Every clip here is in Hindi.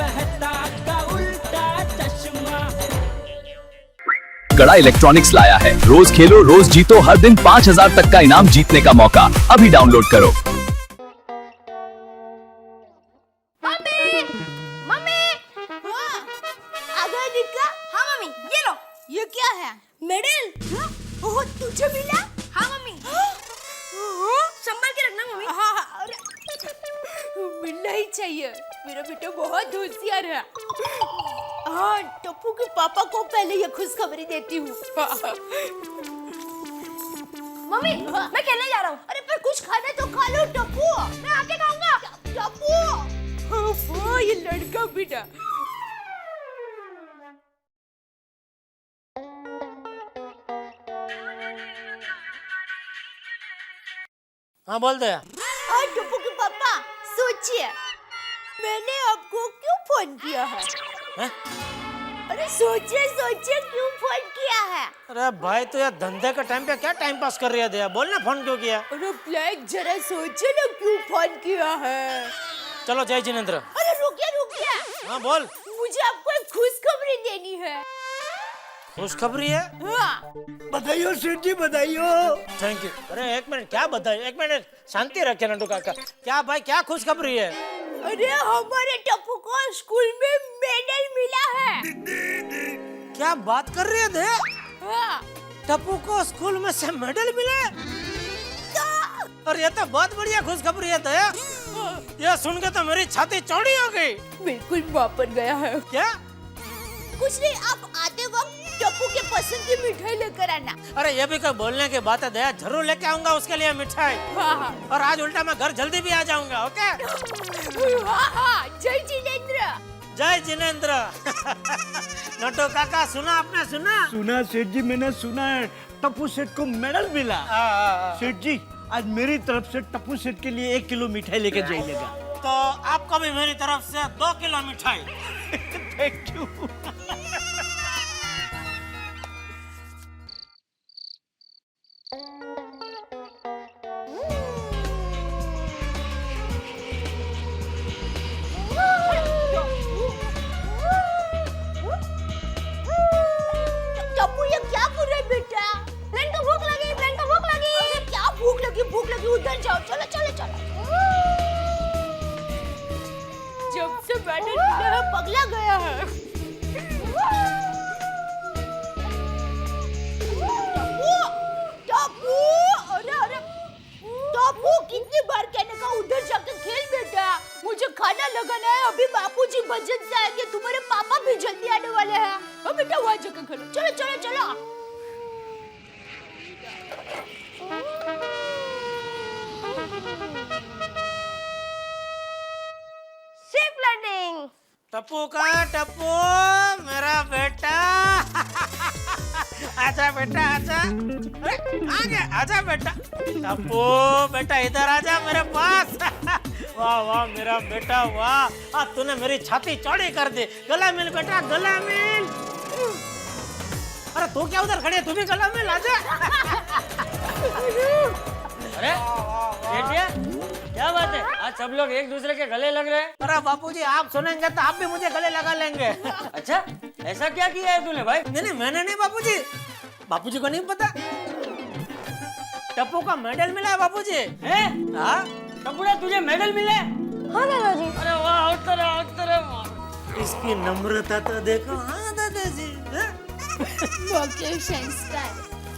कहता का उल्टा चश्मा। गड़ा इलेक्ट्रॉनिक्स लाया है, रोज खेलो रोज जीतो, हर दिन 5,000 तक का इनाम जीतने का मौका। अभी डाउनलोड करो। मम्मी मम्मी हाँ आ गया दीक्षा। हाँ मम्मी ये लो। ये क्या है? मेडल। ओह तुझे मिला? हाँ मम्मी। संभाल के रखना मम्मी। हाँ हाँ अरे मिलना ही चाहिए, मेरा बेटा बहुत होशियार है। हाँ टप्पू के पापा को पहले ये खुशखबरी देती हूँ। मम्मी मैं खेलने जा रहा हूँ। अरे पर कुछ खाना तो खा लो टप्पू। मैं आके खाऊंगा। टप्पू ये लड़का बेटा। हाँ बोल दे। टप्पू के पापा सोचिए मैंने आपको क्यों फोन किया है? हैं? अरे सोचिए सोचिए क्यों फोन किया है? अरे भाई तो यार धंधे के टाइम पे क्या टाइम पास कर रही है दया? बोल ना फोन क्यों किया? अरे ब्लैक जरा सोचिए ना क्यों फोन किया है? चलो जय जिनेंद्र। अरे रुकिए। हाँ बोल। मुझे आपको एक खुशखबरी देनी है। खुशखबरी है? हाँ। बधाइयो सेठ जी बधाइयो। Thank you. अरे एक मिनट क्या बधाई, एक मिनट शांति रखे नंदू काका। क्या भाई क्या खुशखबरी है? अरे हमारे टप्पू को स्कूल में मेडल मिला है। क्या बात कर रही है दे? हाँ। टप्पू को स्कूल में से मेडल मिले? और ये तो बहुत बढ़िया खुशखबरी है दया। ये सुन के तो मेरी छाती चौड़ी हो गई। बिल्कुल वापस गया है। क्या? कुछ नहीं, आप आते वक्त टप्पू के पसंद की मिठाई लेकर आना। अरे ये भी कोई बोलने की बात है दया, जरूर लेके आऊंगा उसके लिए मिठाई। हाँ। और आज उल्टा मैं घर जल्दी भी आ जाऊंगा। ओके? हाँ जय जिनेंद्र। जय जिनेंद्र। नटो काका सुना आपने? सुना सेठ जी, मैंने सुना है टप्पू सेठ को मेडल मिला। सेठ जी आज मेरी तरफ से टप्पू सेठ के लिए 1 किलो मिठाई लेके जाइएगा। तो आपको भी मेरी तरफ से 2 किलो मिठाई। Thank you. टप्पू ये क्या कर रहा है बेटा? प्लेन को भूख लगी। अरे क्या भूख लगी उधर जाओ। चलो। जब से बैठे है पगला गया है। टप्पू अरे टप्पू कितनी बार कहने का उधर जाकर खेल बेटा। मुझे खाना लगाना है, अभी बापूजी भजन से आएंगे, तुम्हारे पापा भी जल्दी आने वाले हैं। अब बेटा वहाँ जाकर खेलो। चलो। Safe landing. टप्पू मेरा बेटा। आजा बेटा आजा। अरे आ गया, आजा बेटा। टप्पू बेटा इधर आजा मेरे पास। वाह मेरा बेटा वाह। आज तूने मेरी छाती चौड़ी कर दी। गला मिल बेटा, गला मिल। अरे तू क्या उधर खड़ी है? तू भी गला मिल, आजा। अरे बेटिया क्या बात है, आज सब लोग एक दूसरे के गले लग रहे हैं। अरे बापूजी आप सुनेंगे तो आप भी मुझे गले लगा लेंगे। अच्छा ऐसा क्या किया है तूने भाई? नहीं मैंने नहीं बापूजी। बापूजी को नहीं पता टप्पू का मेडल मिला है बापूजी। हैं? हाँ टप्पूड़ा तुझे मेडल मिले? हाँ दादाजी। अरे वाह उत्तर। इसकी नम्रता तो देखो। हाँ दादाजी।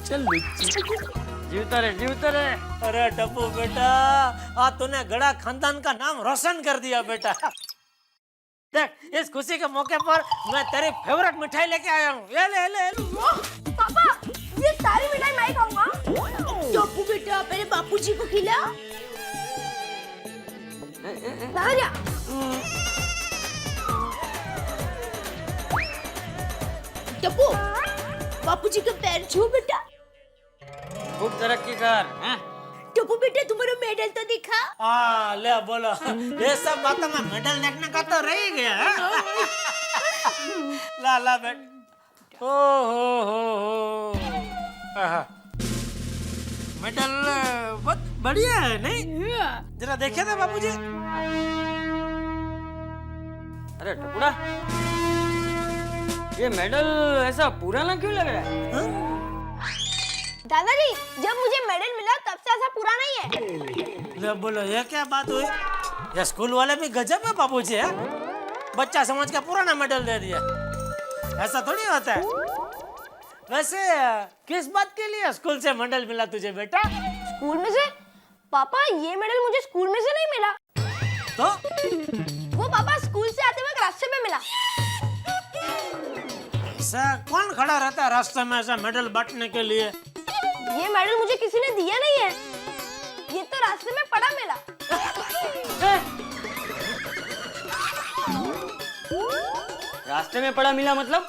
चल जीवता रहे। अरे टप्पू बेटा आज तूने गड़ा खानदान का नाम रोशन कर दिया बेटा। देख इस खुशी के मौके पर मैं तेरी फेवरेट मिठाई लेके आया हूँ। ये ले। पापा ये सारी मिठाई मैं खाऊंगा। टप्पू बेटा पहले बापूजी को खिला। टप्पू बापूजी के पैर छू बेटा। खूब तरक्की कर। टप्पू बेटा तुम्हारा मेडल तो दिखा। हाँ ले बोलो। ये सब बातों में मेडल देखने का तो रह ही गया है। ला बेट। हो। मेडल बहुत बढ़िया है नहीं? जरा देखे थे बापूजी। अरे टपुड़ा, ये मेडल ऐसा पुराना क्यों लग रहा है? दादाजी, जब मुझे मेडल मिला तब से ऐसा पुराना ही है। ले बोलो, ये क्या बात हुई? ये स्कूल वाले भी गजब है बाबूजी, है? बच्चा समझ के पुराना मेडल दे दिया। ऐसा थोड़ी होता है। वैसे किस बात के लिए स्कूल से मेडल मिला तुझे बेटा? स्कूल में से? पापा, ये मेडल मुझे स्कूल में से नहीं मिला। तो वो पापा स्कूल से आते वक्त रास्ते में मिला। ऐसा कौन खड़ा रहता है रास्ते में ऐसा मेडल बांटने के लिए? ये मेडल मुझे किसी ने दिया नहीं है, ये तो रास्ते में पड़ा मिला। रास्ते में पड़ा मिला मतलब?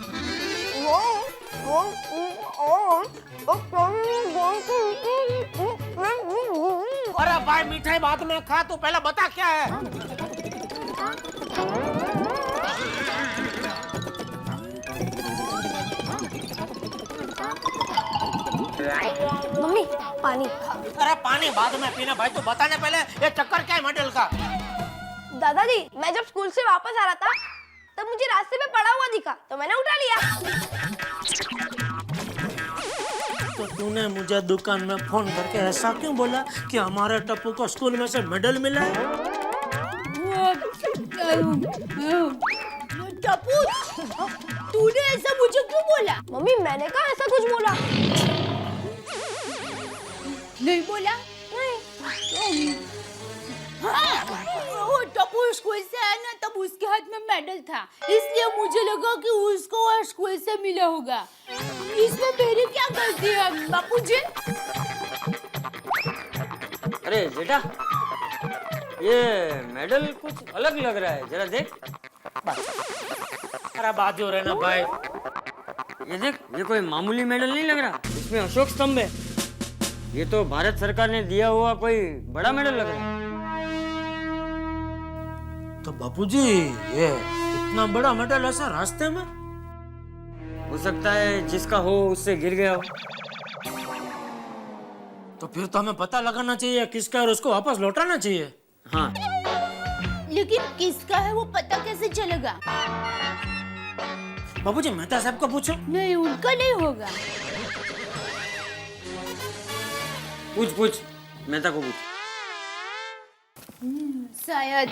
अरे भाई, मिठाई बाद में खा, तू पहले बता क्या है? मम्मी, पानी। अरे पानी बाद में पीना भाई, तू बताने पहले ये चक्कर क्या है मेडल का? दादाजी, मैं जब स्कूल से वापस आ रहा था तब मुझे रास्ते में पड़ा हुआ दिखा तो मैंने उठा लिया। तो तूने मुझे दुकान में फोन करके ऐसा क्यों बोला कि हमारे टप्पू को स्कूल में से मेडल मिला है? टप्पू, तूने ऐसा मुझे क्यों बोला? मम्मी, मैंने कहा ऐसा कुछ बोला? नहीं बोला। नहीं। हाँ, वो टप्पू स्कूल से आया ना, तब उसके हाथ में मेडल था, इसलिए मुझे लगा कि उसको और स्कूल से मिला होगा। इसमें मेरी क्या गलती है बापूजी? अरे बेटा, ये मेडल कुछ अलग लग रहा है, जरा देख। अरे बात हो रहे ना भाई। ये देख, ये कोई मामूली मेडल नहीं लग रहा, इसमें अशोक स्तंभ है। ये तो भारत सरकार ने दिया हुआ कोई बड़ा मेडल लग रहा है। तो बापूजी, ये इतना बड़ा मेडल ऐसा रास्ते में? हो सकता है जिसका हो उससे गिर गया हो। तो फिर तो हमें पता लगाना चाहिए किसका, और उसको वापस लौटाना चाहिए। हाँ, लेकिन किसका है वो पता कैसे चलेगा? बाबूजी, मेहता साहब को पूछो। नहीं, उनका नहीं होगा। पूछ मेहता को पूछ। शायद।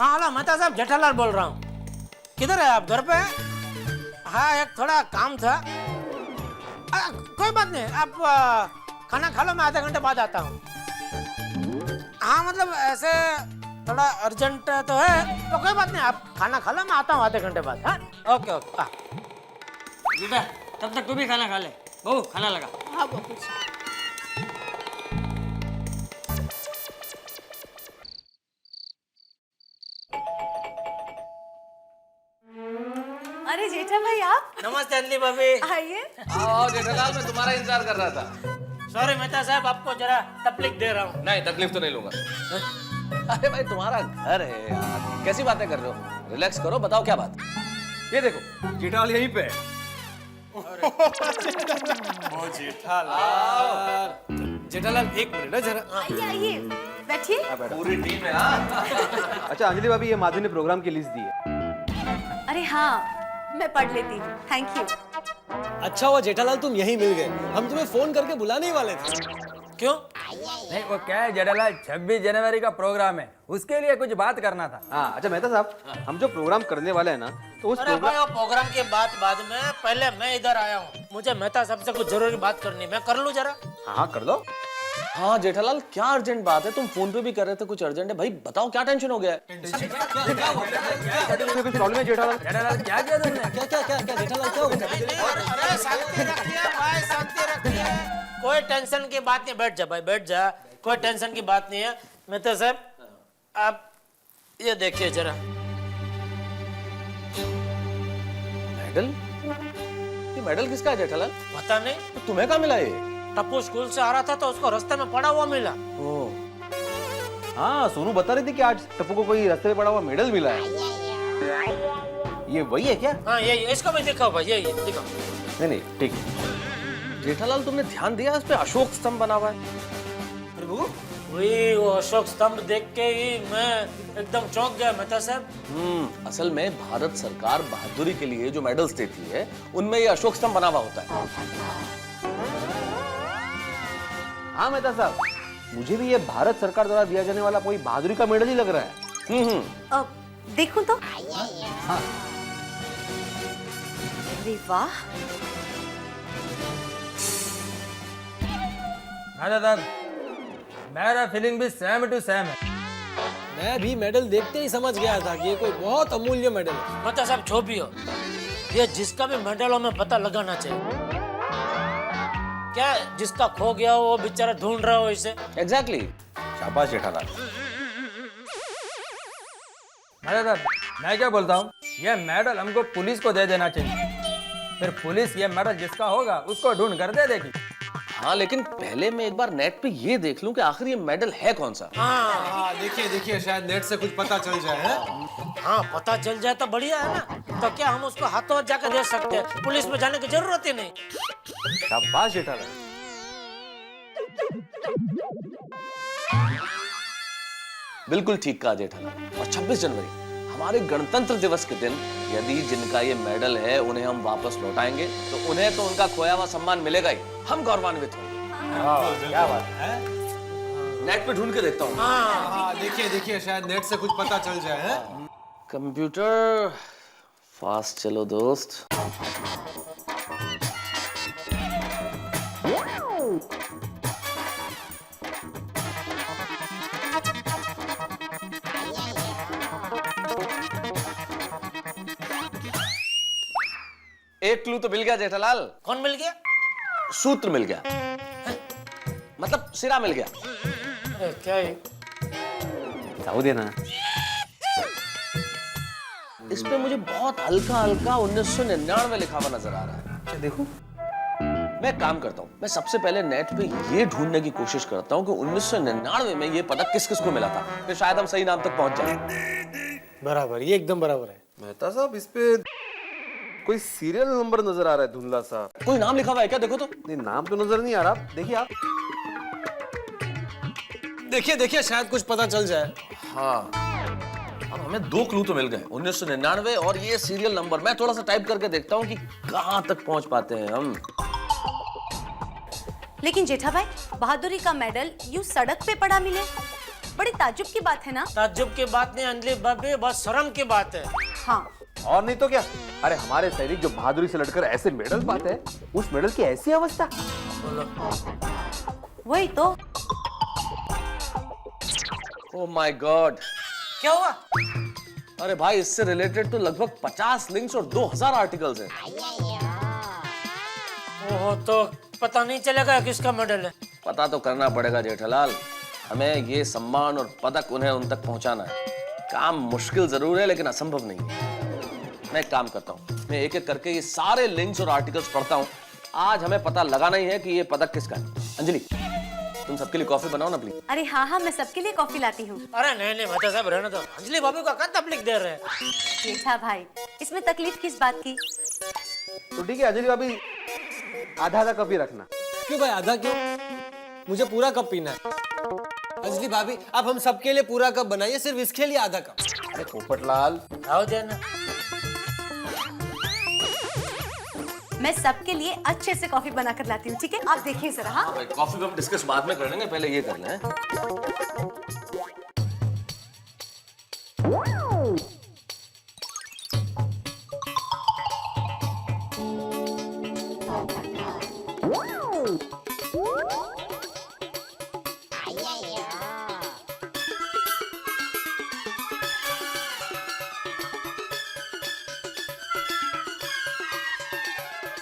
हाँ हेलो मेहता साहब, जेठालाल बोल रहा हूँ। किधर है आप? घर पे? हाँ, एक थोड़ा काम था। कोई बात नहीं, आप खाना खा लो, मैं आधे घंटे बाद आता हूँ। हाँ मतलब ऐसे थोड़ा अर्जेंट तो है, तो कोई बात नहीं, आप खाना खा लो, मैं आता हूँ आधे घंटे बाद। हाँ, ओके ओके। बेटा, तब तक तू भी खाना खा ले। बहू, खाना लगा। हाँ बापूजी। अरे जेठा भाई, आप नमस्ते अंजलि भाभी। आइए। आओ जेठालाल, मैं तुम्हारा इंतजार कर रहा था। सॉरी मेहता साहब, आपको जरा तकलीफ दे रहा हूँ। नहीं, तकलीफ तो नहीं लूंगा। अरे भाई, तुम्हारा घर है यार, कैसी बातें कर रहे हो? रिलैक्स करो, बताओ क्या बात। ये देखो, जेठालाल यहीं पे। जेठालाल एक मिनट है जरा। आइए आइए, बैठिए। पूरी टीम है। अच्छा अंजलि भाभी, ये माधु ने प्रोग्राम की लिस्ट दी है। अरे हाँ, मैं पढ़ लेती हूँ, थैंक यू। अच्छा हुआ जेठालाल तुम यहीं मिल गए, हम तुम्हें फोन करके बुलाने ही वाले थे। क्यों? नहीं, वो क्या है जेठालाल, 26 जनवरी का प्रोग्राम है, उसके लिए कुछ बात करना था। हाँ अच्छा मेहता साहब, हम जो प्रोग्राम करने वाले हैं ना, तो उस अरे भाई, वो प्रोग्राम के बाद में पहले मैं इधर आया हूँ। मुझे मेहता साहब से कुछ जरूरी बात करनी, मैं कर लूँ जरा? हाँ कर लो। हाँ जेठालाल, क्या अर्जेंट बात है? तुम फोन पे भी कर रहे थे, कुछ अर्जेंट है भाई, बताओ क्या टेंशन हो गया है? कुछ प्रॉब्लम है जेठालाल? जेठालाल क्या किया तुमने? क्या जेठालाल, क्या हो गया? अरे शांति रखिए भाई, शांति रखिए। कोई टेंशन की बात नहीं, बैठ जा भाई, बैठ जा। कोई टेंशन की बात नहीं है। मेहता साहब, आप ये देखिए जरा। मेडल? ये मेडल किसका है जेठालाल? पता नहीं, तो तुम्हें कहाँ मिला ये? टप्पू स्कूल से आ रहा था तो उसको रास्ते में पड़ा हुआ मिला। हाँ सोनू बता रही थी कि आज टप्पू को कोई रास्ते में पड़ा हुआ मेडल मिला है। ये वही है क्या? हाँ यही, इसको भी दिखाओ भाई, यही है, दिखाओ। नहीं नहीं ठीक। जेठालाल, तुमने ध्यान दिया इस पे अशोक स्तंभ बना हुआ है? अरे बहू, वही वो अशोक स्तंभ देख के ही मैं एकदम चौंक गया मेहता साहब। असल में भारत सरकार बहादुरी के लिए जो मेडल्स देती है उनमें ये अशोक स्तंभ बना हुआ होता है। हाँ मेहता साहब, मुझे भी ये भारत सरकार द्वारा दिया जाने वाला कोई बहादुरी का मेडल ही लग रहा है। देखूं तो? अरे वाह। दादा मेरा फीलिंग भी सेम टू सेम है। मैं भी मेडल देखते ही समझ गया था कि ये कोई बहुत अमूल्य मेडल है। मेहता साहब जो भी हो, ये जिसका भी मेडल हो में पता लगाना चाहिए। क्या जिसका खो गया हो वो बेचारा ढूंढ रहा हो इसे। एग्जैक्टली। शाबाश जेठालाल। दादा मैं क्या बोलता हूँ, ये मेडल हमको पुलिस को दे देना चाहिए, फिर पुलिस ये मेडल जिसका होगा उसको ढूंढ कर दे देगी। हाँ लेकिन पहले मैं एक बार नेट पे ये देख लूं कि आखिर ये मेडल है कौन सा। हाँ देखिए देखिए, शायद नेट से कुछ पता चल जाए। है? हाँ पता चल जाए तो बढ़िया है ना, तो क्या हम उसको हाथों हाथ जाकर दे सकते हैं, पुलिस में जाने की जरूरत ही नहीं। शाबाश जेठालाल। बिल्कुल ठीक कहा जेठालाल। और 26 जनवरी हमारे गणतंत्र दिवस के दिन यदि जिनका ये मेडल है उन्हें हम वापस लौटाएंगे तो उन्हें तो उनका खोया हुआ सम्मान मिलेगा ही, हम गौरवान्वित होंगे। क्या बात है? नेट पे ढूंढ के देखता हूँ। हाँ देखिए देखिए, शायद नेट से कुछ पता चल जाए। है? कंप्यूटर फास्ट चलो दोस्त। एक क्लू तो मिल गया जेठालाल। कौन मिल गया? सूत्र मिल गया, मतलब सिरा मिल गया। अरे क्या है? जाओ देना। इस पे मुझे बहुत हल्का हल्का 1999 लिखा हुआ नजर आ रहा है। अच्छा देखो, मैं एक काम करता हूँ, मैं सबसे पहले नेट पे ये ढूंढने की कोशिश करता हूँ कि 1999 में ये पदक किस किस को मिला था, फिर शायद हम सही नाम तक पहुंच जाए। बराबर, ये एकदम बराबर है। मेहता साहब, इस पे कोई सीरियल नंबर नजर आ रहा है धुंधला सा। कोई नाम लिखा हुआ है क्या? देखो तो। नहीं, नाम तो नजर नहीं आ रहा। देखिए आप। देखिए देखिए, शायद कुछ पता चल जाए। हाँ, अब हमें 2 क्लू तो मिल गए, 1999 और ये सीरियल नंबर। मैं थोड़ा सा टाइप करके देखता हूँ कि कहाँ तक पहुंच पाते हैं हम। लेकिन जेठा भाई, बहादुरी का मेडल यूं सड़क पे पड़ा मिले, बड़ी ताज्जुब की बात है ना? ताज्जुब की बात नहीं अंजलि भाभी, बहुत शर्म की बात है। हाँ, और नहीं तो क्या। अरे हमारे सैनिक जो बहादुरी से लड़कर ऐसे मेडल पाते हैं, उस मेडल की ऐसी अवस्था। वही तो। ओह माय गॉड, क्या हुआ? अरे भाई, इससे रिलेटेड तो लगभग 50 लिंक्स और 2000 आर्टिकल्स हैं। ओह, तो पता नहीं चलेगा किसका मेडल है। पता तो करना पड़ेगा जेठालाल, हमें ये सम्मान और पदक उन्हें उन तक पहुंचाना है। काम मुश्किल जरूर है लेकिन असंभव नहीं है। मैं एक काम करता हूँ, मैं एक एक करके ये सारे लिंक्स और आर्टिकल्स पढ़ता हूँ। आज हमें पता लगाना ही है कि ये पदक किसका है। अंजलि, तुम सबके लिए कॉफी बनाओ ना प्लीज। अरे हाँ हाँ, मैं सबके लिए कॉफी लाती हूँ। अरे नहीं नहीं मेहता साहब, रहने दो। अंजलि भाभी को कहाँ तकलीफ दे रहे हैं? जेठा भाई, इसमें तकलीफ किस बात की? तो ठीक है अंजलि भाभी, आधा आधा कप ही रखना। क्यों भाई, आधा क्यों? मुझे पूरा कप पीना है। अंजलि भाभी, आप हम सबके लिए पूरा कप बनाइए, सिर्फ इसके लिए आधा कप। अरे पोपटलाल, आओ देना। मैं सबके लिए अच्छे से कॉफी बनाकर लाती हूँ, ठीक है? आप देखिए जरा। हाँ, कॉफी पे हम डिस्कस बाद में कर लेंगे, पहले ये कर लें।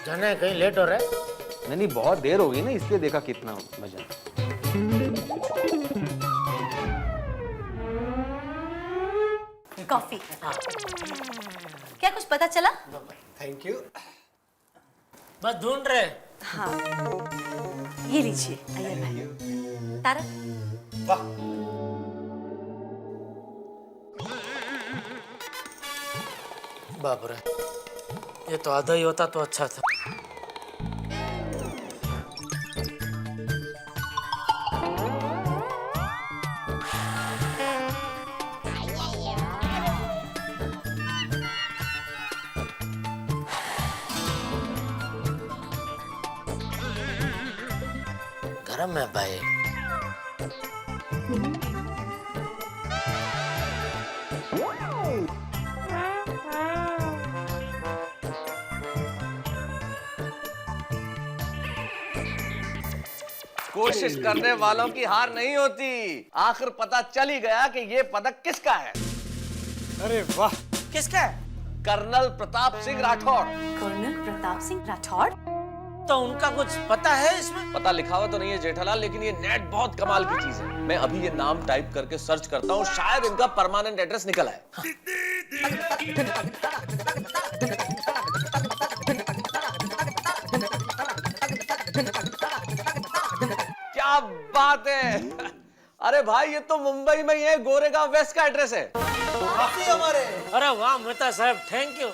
जाने कहीं लेट हो रहा है। नहीं नहीं, बहुत देर हो गई ना, इसलिए देखा कितना मजा। कॉफी। क्या कुछ पता चला? Thank you. बस ढूंढ रहे। हाँ, ये लीजिए। आइए भाई। तारा, वाह, बाप रे, ये तो आधा ही होता तो अच्छा था। गरम है भाई। कोशिश करने वालों की हार नहीं होती। आखिर पता चल ही गया कि ये पदक किसका है। अरे वाह, किसका है? कर्नल प्रताप सिंह राठौड़। कर्नल प्रताप सिंह राठौड़? तो उनका कुछ पता है इसमें? पता लिखा हुआ तो नहीं है जेठालाल, लेकिन ये नेट बहुत कमाल की चीज है। मैं अभी ये नाम टाइप करके सर्च करता हूँ, शायद इनका परमानेंट एड्रेस निकल आए। क्या बात है। अरे भाई ये तो मुंबई में ही है, गोरेगांव वेस्ट का एड्रेस है। हमारे अरे वाह मेहता साहब, थैंक यू।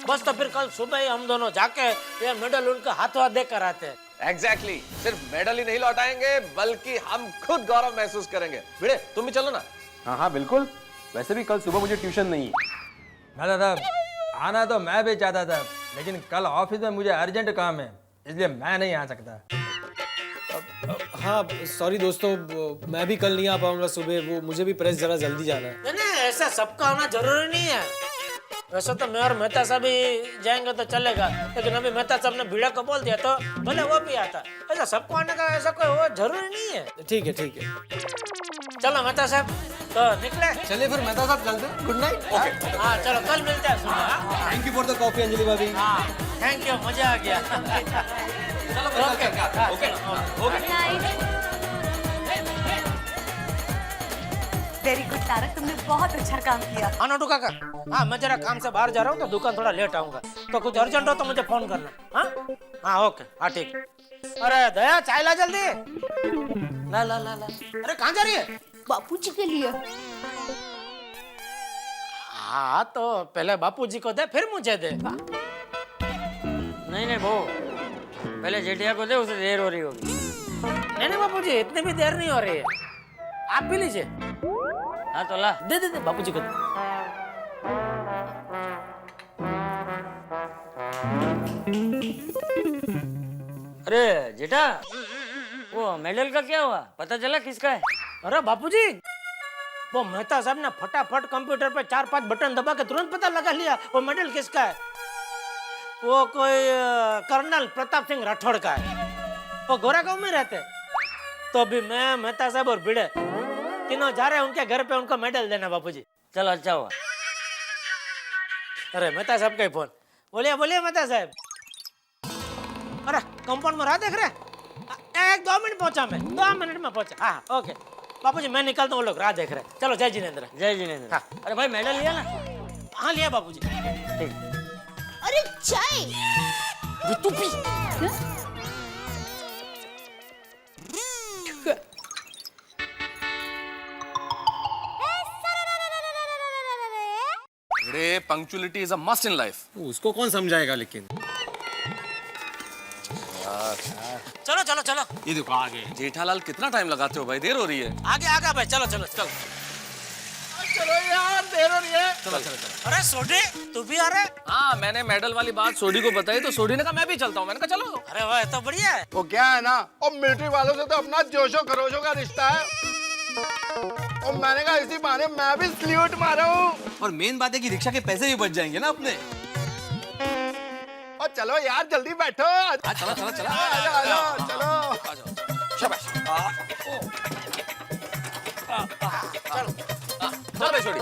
बस तो फिर कल सुबह ही हम दोनों जाके ये मेडल उनके हाथों देकर आते हैं। एग्जैक्टली, सिर्फ मेडल ही नहीं लौटाएंगे बल्कि हम खुद गौरव महसूस करेंगे। भिड़े तुम भी चलो ना। हाँ हाँ बिल्कुल, वैसे भी कल सुबह मुझे ट्यूशन नहीं है। मेहता साहब आना तो मैं भी चाहता था, लेकिन कल ऑफिस में मुझे अर्जेंट काम है, इसलिए मैं नहीं आ सकता। हाँ सॉरी दोस्तों, मैं भी कल नहीं आ पाऊंगा सुबह, वो मुझे भी प्रेस जरा जल्दी जाना है। नहीं ऐसा सबका होना जरूरी नहीं है। वैसे तो मैं और मेहता साहब ही जाएंगे तो चलेगा, लेकिन अभी मेहता साहब ने भिड़ा को बोल दिया तो भले वो भी आता। ऐसा सबको आने का ऐसा कोई वो जरूरी नहीं है। ठीक है ठीक है, चलो मेहता साहब तो निकले। चलिए फिर मेहता साहब चलते हैं। Good night. ओके हाँ चलो कल मिलते हैं सुबह। Thank you for the coffee Anjali भाभी। हाँ थैंक यू, मजा आ गया। चलो okay okay. Very good Tarak, तुमने बहुत अच्छा काम किया। हाँ नोटू काका, हाँ मैं जरा काम से बाहर जा रहा हूँ तो दुकान थोड़ा लेट आऊंगा, तो कुछ अर्जेंट हो तो मुझे फोन करना। हाँ हाँ ओके, हाँ ठीक। अरे दया चाय ला जल्दी। ला ला ला ला। अरे कहाँ जा रही है? बापूजी के लिए। हाँ तो पहले बापूजी को दे फिर मुझे दे। नहीं नहीं वो पहले जेठिया को दे, उसे देर हो रही होगी। नहीं नहीं बापूजी इतनी भी देर नहीं हो रही है, आप भी लीजिए। हाँ तो ला दे दे दे बापूजी को। अरे जेठा, वो मेडल का क्या हुआ, पता चला किसका है? अरे बापूजी वो मेहता साहब ने फटाफट कंप्यूटर पे 4-5 बटन दबा के तुरंत पता लगा लिया वो मेडल किसका है। वो कोई कर्नल प्रताप सिंह राठौड़ का है, वो गोरेगांव में रहते। तो अभी मैं मेहता साहब और भिड़े तीनों जा रहे हैं उनके घर पे उनको मेडल देना। बापूजी चलो अच्छा हुआ। अरे मेहता साहब का ही फोन। बोलिए बोलिए मेहता साहब। अरे कंपाउंड में रहा देख रहे? 1-2 मिनट पहुंचा मैं, 2 मिनट में पहुंचा। हाँ ओके बापूजी मैं निकलता हूँ, वो लोग राह देख रहे हैं। चलो जय जिनेंद्र। जय जिनेंद्र। हाँ। अरे भाई मेडल लिया ना? हाँ लिया बापूजी। ठीक। अरे चाय तू P. Punctuality is a must in life. उसको कौन समझाएगा लेकिन। चलो चलो चलो। ये देखो आगे। जेठालाल कितना टाइम लगाते हो भाई, देर हो रही है। आगे आगे भाई, चलो चलो चलो। चलो यार देर हो रही है। चलो चलो चलो। अरे सोडी तू भी आ रहा है? हाँ मैंने मेडल वाली बात सोडी को बताई तो सोडी ने कहा मैं भी चलता हूँ। मैंने कहा चलो। अरे वाह तो बढ़िया है। वो क्या है ना, और मिलिट्री वालों से तो अपना जोशो खरोशो का रिश्ता है, और मैंने कहा इसी बहाने मैं भी सल्यूट मारा हूँ। और मेन बात है कि रिक्शा के पैसे भी बच जाएंगे ना अपने। और चलो यार जल्दी बैठो। चलो चलो चलो चलो। शाबाश। चल भाई सोडी।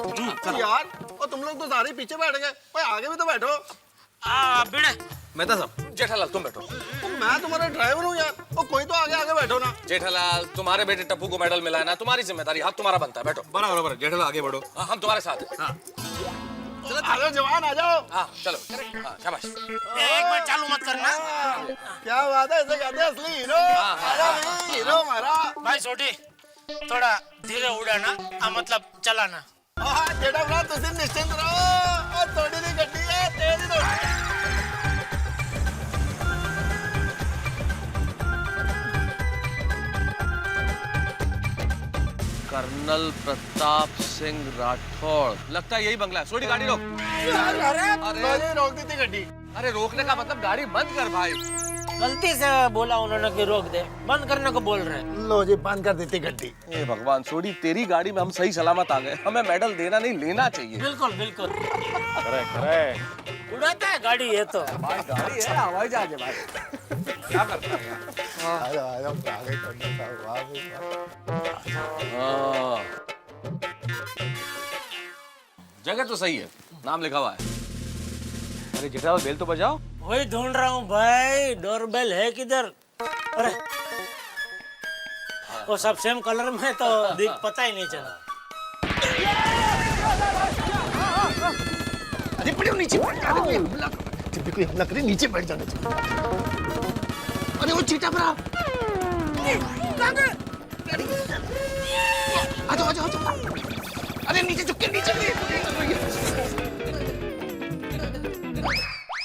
यार और तुम लोग तो सारे पीछे बैठ गए, भाई आगे भी तो बैठो। भिड़े मेहता साहब। जेठालाल तुम बैठो। तो मैं तुम्हारा ड्राइवर हूँ यार, और कोई तो आगे आगे बैठो ना। जेठालाल तुम्हारे बेटे टप्पू को मेडल मिला है ना, तुम्हारी जिम्मेदारी, हाथ तुम्हारा बनता है। बैठो। बराबर बराबर, जेठालाल आगे बढ़ो। हाँ हम तुम्हारे साथ हैं। हाँ चलो आ जाओ जवान आ जाओ। हाँ चलो। हाँ शाबाश। एक बार चालू मत करना। क्या बात है, ऐसे कहते हैं असली हीरो। हीरो हमारा। भाई सोडी थोड़ा धीरे उड़ाना, मतलब चलाना। हाँ जेठा तुम निश्चिंत रहो, और थोड़ी सी गड्डी है, तेज ही दौड़ी। कर्नल प्रताप सिंह राठौड़, लगता है यही बंगला है। सोडी गाड़ी रोक। अरे रोक दी थी गड्डी। अरे रोकने का मतलब गाड़ी बंद कर भाई। गलती से बोला उन्होंने कि रोक दे, बंद करने को बोल रहे हैं। लो जी बंद कर देते गड्डी। हे भगवान सोडी, तेरी गाड़ी में हम सही सलामत आ गए। हमें मेडल देना नहीं, लेना चाहिए। बिल्कुल बिल्कुल। करेक्ट। उड़ाता है गाड़ी ये तो। भाई गाड़ी है, हवाई जहाज है भाई। क्या करता है? हाँ। जगह तो सही है, नाम लिखा हुआ है। अरे जेठालाल बेल तो बजाओ। वही ढूंढ रहा हूँ भाई, डोरबेल है किधर? अरे वो सब सेम कलर में तो पता ही नहीं चला। अरे पड़ो नीचे बैठ जा, जब भी कोई हमला करे नीचे बैठ जाना चाहिए। अरे वो चीटा भरा, आ जाओ आ जाओ आ जाओ। अरे नीचे झुक के नीचे।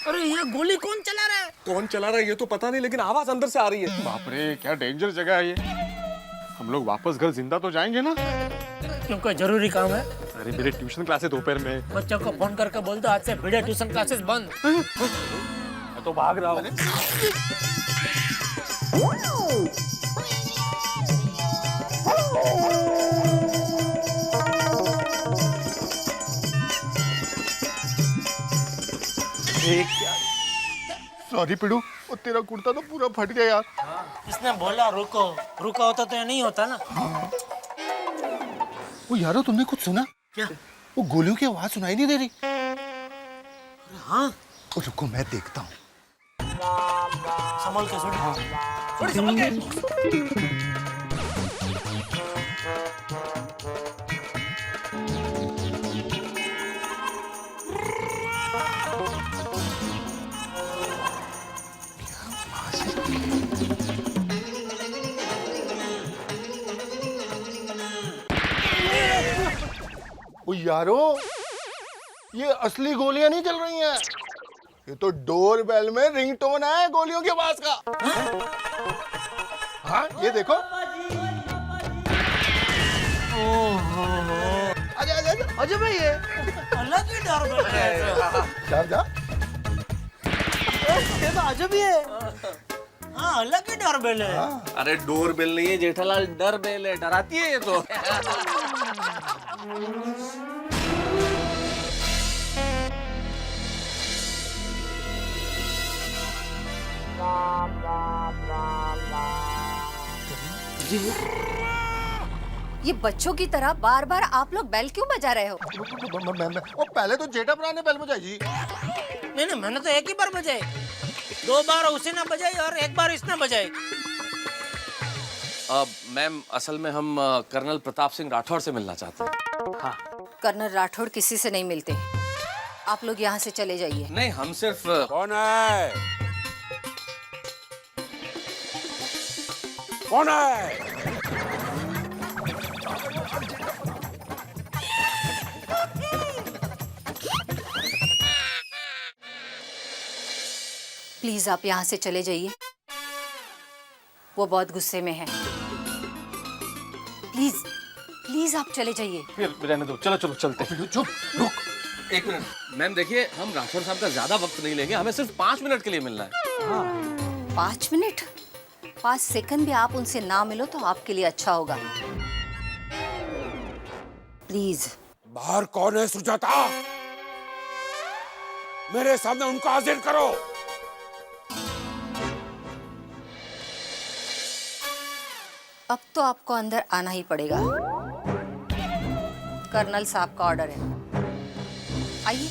अरे ये गोली कौन चला रहा है? कौन चला रहा है ये तो पता नहीं, लेकिन आवाज अंदर से आ रही है। बाप रे, क्या डेंजर जगह है ये। हम लोग वापस घर जिंदा तो जाएंगे ना? क्यों, कोई जरूरी काम है? अरे मेरे ट्यूशन क्लासेस दोपहर में। बच्चों को फोन करके बोल दो आज से वीडियो ट्यूशन क्लासेस बंद। मैं तो भाग रहा हूँ। सॉरी पिड़ू, वो तेरा कुर्ता तो पूरा फट गया यार। इसने बोला रुको, रुका होता तो ये नहीं होता ना। वो यारो तुमने कुछ सुना? क्या? वो गोलियों की आवाज सुनाई नहीं दे रही। हाँ, वो रुको मैं देखता हूँ। संभल के सुन। संभल के। ओ यारो, ये असली गोलियां नहीं चल रही हैं। ये तो डोर बेल में रिंगटोन है गोलियों की आवाज का। हाँ ये देखो। आजा आजा आजा आजा भाई, ये अलग ही डोरबेल है। जा जा। ये तो आजा भी है। हाँ अलग ही डोरबेल है। अरे डोर बेल नहीं है जेठालाल, डर बेल है, डराती है ये तो। ये बच्चों की तरह बार बार आप लोग बेल क्यों बजा रहे हो? वो पहले तो जेठा भरा ने बेल बजाई जी। नहीं मैंने तो एक ही बार बजाई, 2 बार उसी ने बजाई और 1 बार इसने बजाई। मैम असल में हम कर्नल प्रताप सिंह राठौड़ से मिलना चाहते हैं। हाँ। कर्नल राठौड़ किसी से नहीं मिलते, आप लोग यहाँ से चले जाइए। नहीं हम सिर्फ। कौन है? कौन है? प्लीज आप यहाँ से चले जाइए, वो बहुत गुस्से में है। प्लीज प्लीज आप चले जाइए। रहने दो, चलो चलो चलते। चुप रुक। एक मिनट मैम, देखिए हम राठौड़ साहब का ज्यादा वक्त नहीं लेंगे, हमें सिर्फ 5 मिनट के लिए मिलना है। 5 मिनट? 5 सेकंड भी आप उनसे ना मिलो तो आपके लिए अच्छा होगा। प्लीज। बाहर कौन है सुजाता? मेरे सामने उनको हाजिर करो। अब तो आपको अंदर आना ही पड़ेगा, कर्नल साहब का ऑर्डर है। आइए।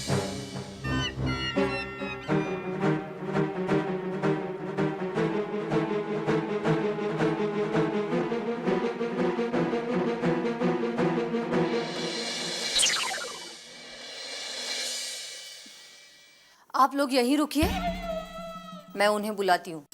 आप लोग यहीं रुकिए, मैं उन्हें बुलाती हूँ।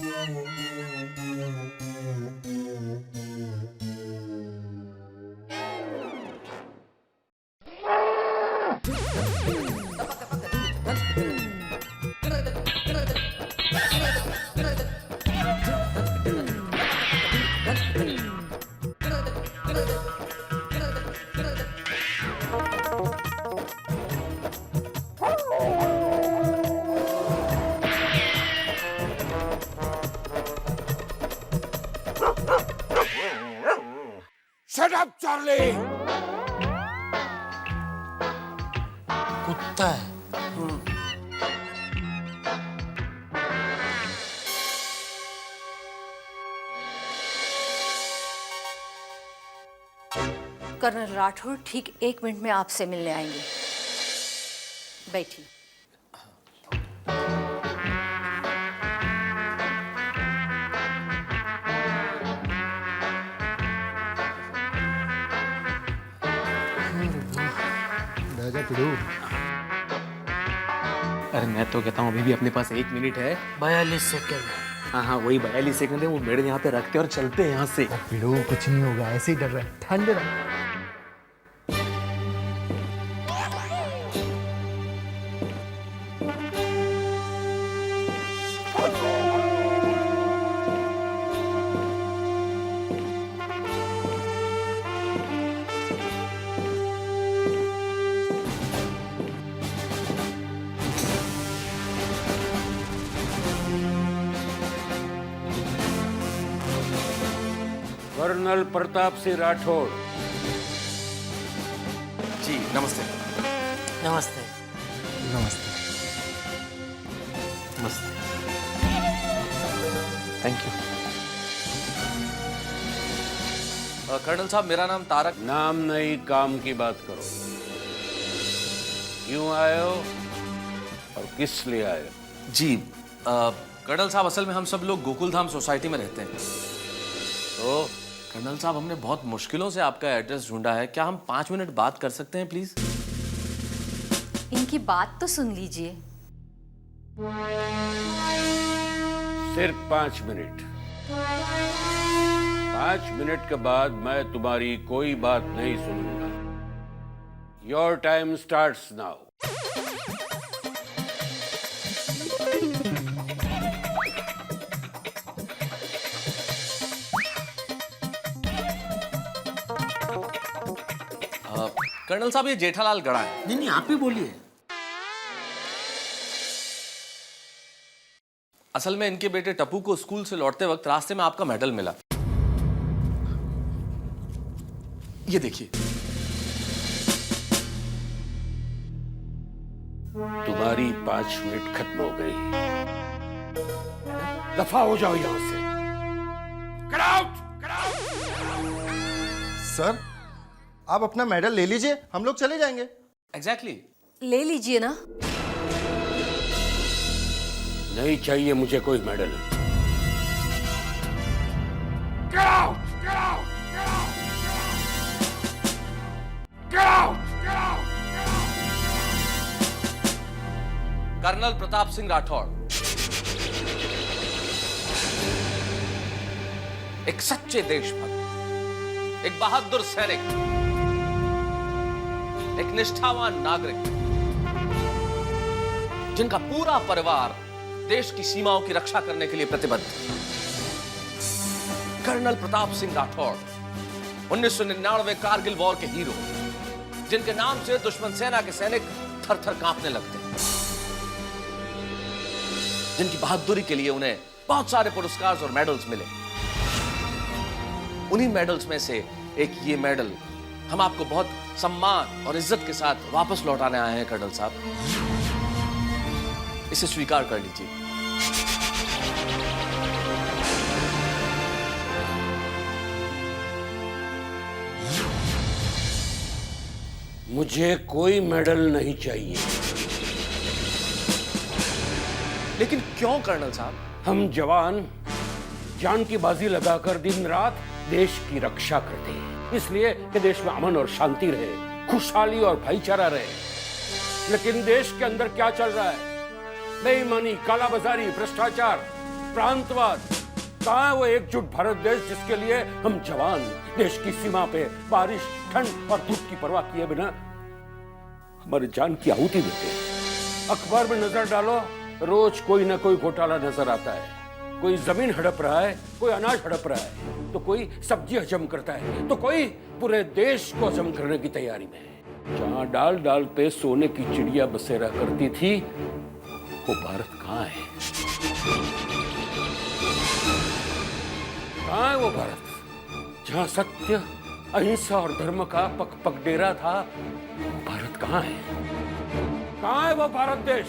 Up Charlie. कुत्ता है। कर्नल राठौर ठीक 1 मिनट में आपसे मिलने आएंगे। बैठिए। राजा पिड़ू। अरे मैं तो कहता हूँ अभी भी अपने पास 1 मिनट है। 42 सेकंड। हाँ हाँ वही 42 सेकंड है। वो मेडल यहाँ पे रखते और चलते हैं यहाँ से। पिड़ू कुछ नहीं होगा, ऐसे ही डर रहा है, ठंडे रहो। कर्नल प्रताप सिंह राठौड़। जी नमस्ते। नमस्ते। नमस्ते। मस्त। Thank you. कर्नल साहब मेरा नाम तारक। नाम नहीं, काम की बात करो। क्यों आए हो और किस लिए आए हो? जी कर्नल साहब असल में हम सब लोग गोकुलधाम सोसाइटी में रहते हैं। तो कर्नल साहब हमने बहुत मुश्किलों से आपका एड्रेस ढूंढा है, क्या हम 5 मिनट बात कर सकते हैं प्लीज? इनकी बात तो सुन लीजिए। सिर्फ 5 मिनट। 5 मिनट के बाद मैं तुम्हारी कोई बात नहीं सुनूंगा। Your time starts now. Colonel साहब ये जेठालाल गड़ा है। नहीं आप ही बोलिए। असल में इनके बेटे टप्पू को स्कूल से लौटते वक्त रास्ते में आपका मेडल मिला। ये देखिए। तुम्हारी 5 मिनट खत्म हो गई। दफा हो जाओ यहां से। Get out! Get out! Sir आप अपना मेडल ले लीजिए, हम लोग चले जाएंगे। एग्जैक्टली। ले लीजिए ना। नहीं चाहिए मुझे कोई medal. Get out! Get out! Get out! Get out! Get out! Colonel Pratap Singh Rathore एक सच्चे देशभक्त, एक बहादुर सैनिक, एक निष्ठावान नागरिक, जिनका पूरा परिवार देश की सीमाओं की रक्षा करने के लिए प्रतिबद्ध है। कर्नल प्रताप सिंह राठौड़ 1999 कारगिल वॉर के हीरो, जिनके नाम से दुश्मन सेना के सैनिक थर थर कांपने लगते हैं, जिनकी बहादुरी के लिए उन्हें बहुत सारे पुरस्कार और मेडल्स मिले। उन्हीं मेडल्स में से एक ये मेडल हम आपको बहुत सम्मान और इज्जत के साथ वापस लौटाने आए हैं कर्नल साहब। इसे स्वीकार कर लीजिए। मुझे कोई मेडल नहीं चाहिए। लेकिन क्यों कर्नल साहब? हम जवान जान की बाजी लगाकर दिन रात देश की रक्षा करते हैं, इसलिए कि देश में अमन और शांति रहे, खुशहाली और भाईचारा रहे। लेकिन देश के अंदर क्या चल रहा है? बेईमानी, कालाबाजारी, भ्रष्टाचार, प्रांतवाद। कहाँ है वो एकजुट भारत देश जिसके लिए हम जवान देश की सीमा पे बारिश, ठंड और धूप की परवाह किए बिना हमारी जान की आहुति देते हैं। अखबार में नजर डालो, रोज कोई ना कोई घोटाला नजर आता है। कोई जमीन हड़प रहा है, कोई अनाज हड़प रहा है, तो कोई सब्जी हजम करता है, तो कोई पूरे देश को हजम करने की तैयारी में है। जहां डाल डाल पे सोने की चिड़िया बसेरा करती थी, वो भारत कहाँ है? कहाँ है वो भारत जहां सत्य, अहिंसा और धर्म का पग पग डेरा था, वो भारत कहाँ है? कहाँ है वो भारत देश?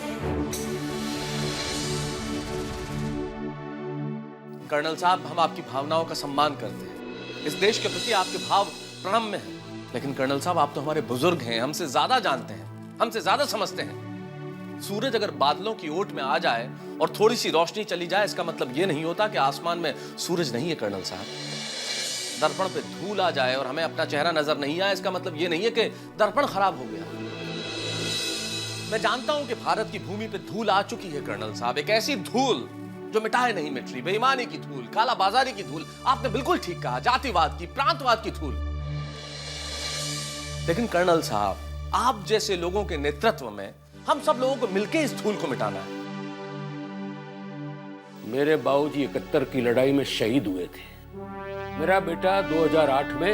कर्नल साहब, हम आपकी भावनाओं का सम्मान करते हैं। इस देश के प्रति आपके भाव प्रणम्य हैं। लेकिन कर्नल साहब, आप तो हमारे बुजुर्ग हैं, हमसे ज्यादा जानते हैं, हमसे ज्यादा समझते हैं। सूरज अगर बादलों की ओट में आ जाए और थोड़ी सी रोशनी चली जाए, इसका मतलब ये नहीं होता कि आसमान में सूरज नहीं है। कर्नल साहब, दर्पण पे धूल आ जाए और हमें अपना चेहरा नजर नहीं आए, इसका मतलब ये नहीं है कि दर्पण खराब हो गया। मैं जानता हूं कि भारत की भूमि पे धूल आ चुकी है कर्नल साहब, एक ऐसी धूल जो मिटाए नहीं मिट रही, बेईमानी की धूल, कालाबाजारी की धूल। आपने बिल्कुल ठीक कहा, जातिवाद की, प्रांतवाद की धूल। लेकिन कर्नल साहब, आप जैसे लोगों के नेतृत्व में हम सब लोगों को मिलकर इस धूल को मिटाना है। मेरे बाबूजी 71 की लड़ाई में शहीद हुए थे। मेरा बेटा 2008 में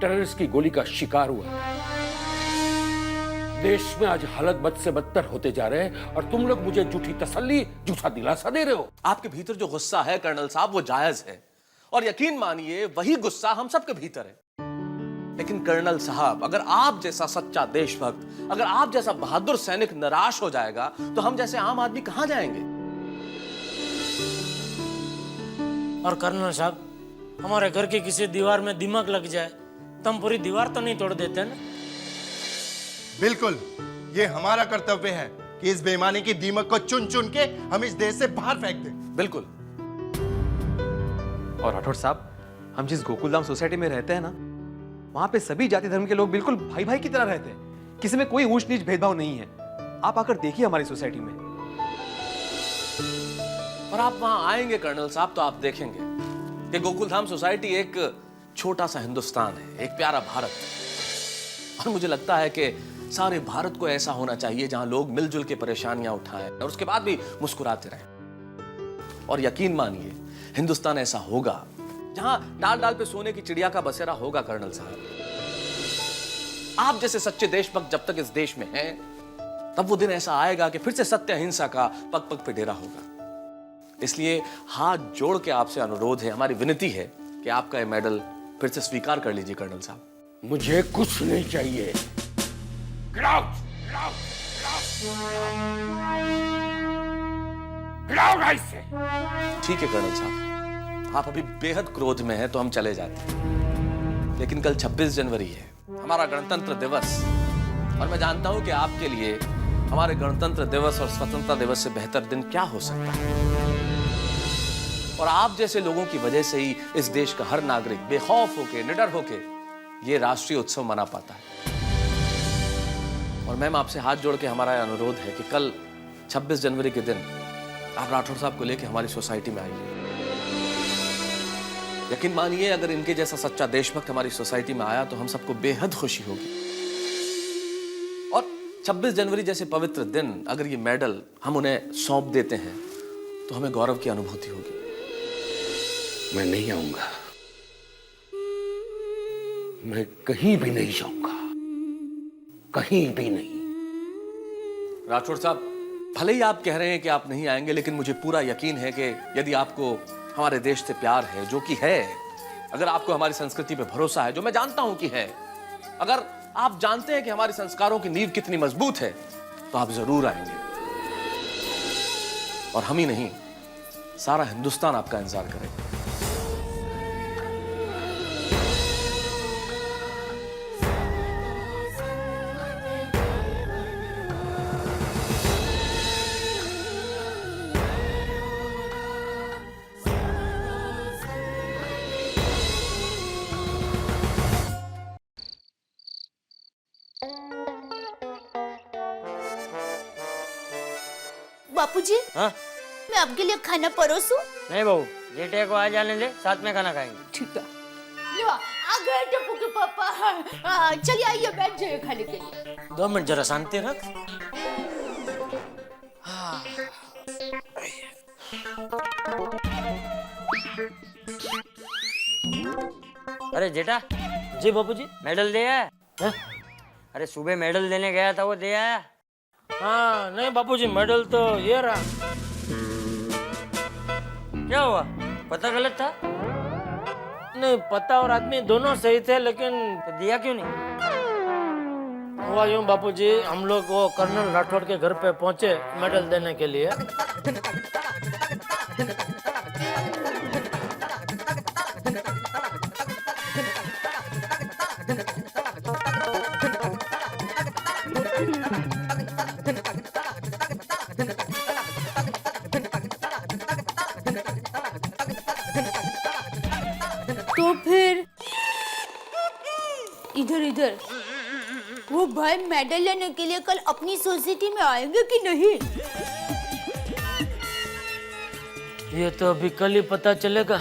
टेररिस्ट की गोली का शिकार हुआ था। देश में आज हालत बद से बदतर होते जा रहे हैं और तुम लोग मुझे झूठी तसल्ली, झूठा दिलासा दे रहे हो। आपके भीतर जो गुस्सा है कर्नल साहब, वो जायज है, और यकीन मानिए वही गुस्सा हम सबके भीतर है। लेकिन कर्नल साहब, अगर आप जैसा सच्चा देशभक्त, अगर आप जैसा बहादुर सैनिक निराश हो जाएगा, तो हम जैसे आम आदमी कहां जाएंगे? और कर्नल साहब, हमारे घर की किसी दीवार में दिमाग लग जाए तो हम पूरी दीवार तो नहीं तोड़ देते ना? बिल्कुल, ये हमारा कर्तव्य है कि इस बेईमानी की दीमक को चुन चुन के हम इस देश से बाहर फेंक दें। बिल्कुल। और राठौड़ साहब, हम जिस गोकुलधाम सोसाइटी में रहते हैं ना, वहां पे सभी जाति धर्म के लोग बिल्कुल भाई भाई की तरह रहते हैं। किसी में कोई ऊंच नीच भेदभाव नहीं है। आप आकर देखिए हमारी सोसाइटी में। और आप वहां आएंगे कर्नल साहब, तो आप देखेंगे कि गोकुलधाम सोसाइटी एक छोटा सा हिंदुस्तान है, एक प्यारा भारत। और मुझे लगता है कि सारे भारत को ऐसा होना चाहिए जहां लोग मिलजुल के परेशानियां उठाएं और उसके बाद भी मुस्कुराते रहें। और यकीन मानिए, हिंदुस्तान ऐसा होगा जहां डाल डाल पे सोने की चिड़िया का बसेरा होगा। कर्नल साहब, आप जैसे सच्चे देशभक्त जब तक इस देश में हैं, तब वो दिन ऐसा आएगा कि फिर से सत्य अहिंसा का पग पग पे डेरा होगा। इसलिए हाथ जोड़ के आपसे अनुरोध है, हमारी विनती है कि आपका ये मेडल फिर से स्वीकार कर लीजिए कर्नल साहब। मुझे कुछ नहीं चाहिए। Get out! Get out! Get out! I say! ठीक है कर्नल साहब, आप अभी बेहद क्रोध में हैं, तो हम चले जाते हैं। लेकिन कल 26 जनवरी है, हमारा गणतंत्र दिवस, और मैं जानता हूं कि आपके लिए हमारे गणतंत्र दिवस और स्वतंत्रता दिवस से बेहतर दिन क्या हो सकता है। और आप जैसे लोगों की वजह से ही इस देश का हर नागरिक बेखौफ होके, निडर होके ये राष्ट्रीय उत्सव मना पाता है। और मैम, आपसे हाथ जोड़ के हमारा अनुरोध है कि कल 26 जनवरी के दिन आप राठौड़ साहब को लेकर हमारी सोसाइटी में आइए। यकीन मानिए, अगर इनके जैसा सच्चा देशभक्त हमारी सोसाइटी में आया तो हम सबको बेहद खुशी होगी। और 26 जनवरी जैसे पवित्र दिन अगर ये मेडल हम उन्हें सौंप देते हैं तो हमें गौरव की अनुभूति होगी। मैं नहीं आऊंगा, मैं कहीं भी नहीं जाऊंगा, कहीं भी नहीं। राठौड़ साहब, भले ही आप कह रहे हैं कि आप नहीं आएंगे, लेकिन मुझे पूरा यकीन है कि यदि आपको हमारे देश से प्यार है, जो कि है, अगर आपको हमारी संस्कृति पे भरोसा है, जो मैं जानता हूं कि है, अगर आप जानते हैं कि हमारे संस्कारों की नींव कितनी मजबूत है, तो आप जरूर आएंगे। और हम ही नहीं, सारा हिंदुस्तान आपका इंतजार करेगा। बापूजी, हाँ? मैं आपके लिए खाना परोसूं? नहीं बहू, जेठे को आ जाने दे, साथ में खाना खाएंगे। ठीक है। लो, आ गए टप्पू के पापा। चलिए आइए, बैठ जाइए खाने के लिए। 2 मिनट जरा शांति रख। अरे जेठा। जी बापूजी। मेडल दे आया? अरे सुबह मेडल देने गया था, वो दे आया? हाँ नहीं बापूजी, मेडल तो ये रहा। क्या हुआ, पता गलत था? नहीं, पता और आदमी दोनों सही थे, लेकिन तो दिया क्यों नहीं? हुआ यूं बापूजी, हम लोग वो कर्नल राठौड़ के घर पे पहुंचे मेडल देने के लिए। तो फिर इधर इधर वो भाई मेडल लेने के लिए कल अपनी सोसाइटी में आएंगे कि नहीं? ये तो अभी कल ही पता चलेगा।